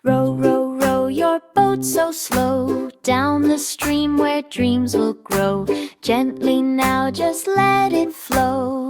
Row, row, row your boat so slow down the stream where dreams will grow. Gently now, just let it flow.